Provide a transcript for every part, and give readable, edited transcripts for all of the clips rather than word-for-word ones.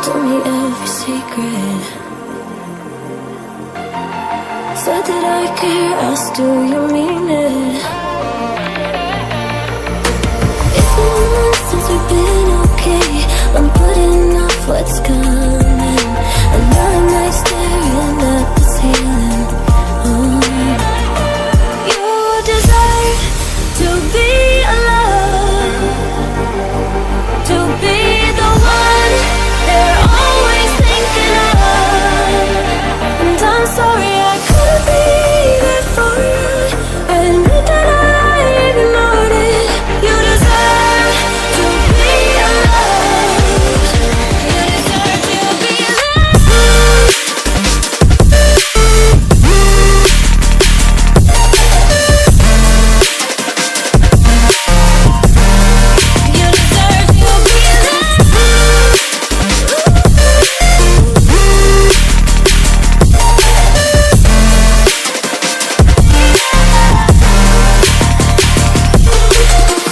told me every secret. Said that I care, asked do you mean it? It's been months since we've been okay. I'm putting off what's coming. Another night staring at the ceiling. You deserve to be alone, to be the one they're always thinking of. And I'm sorry I couldn't be there for you. Admit that I ignored it. You deserve to be alone. You deserve to be loved. You deserve to be loved.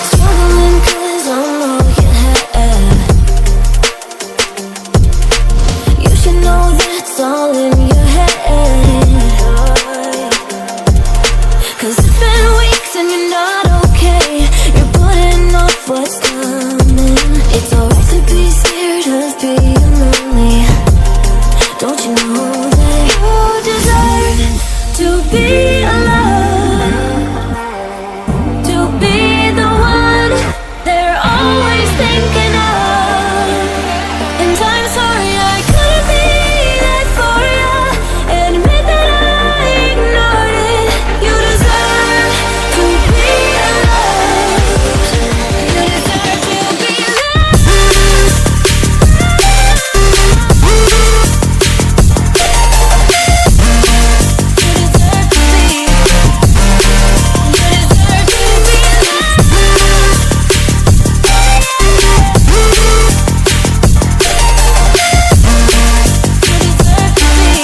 Swallowing 'cause I'm all you had. You should know that's all in your head. 'Cause it's been weeks and you're not okay. You're putting off what's coming. It's alright to be scared of being lonely. Don't you know that you deserve to be alone, to be the one they're always thinking of. And I'm sorry I couldn't be there for you. Admit that I ignored it. You deserve to be alone. You deserve to be loved. You deserve to be. You deserve to be loved. You deserve to be.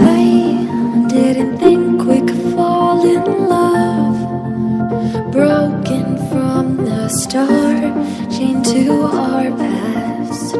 I didn't think we could fall in love. Broken from the start, chained to our past.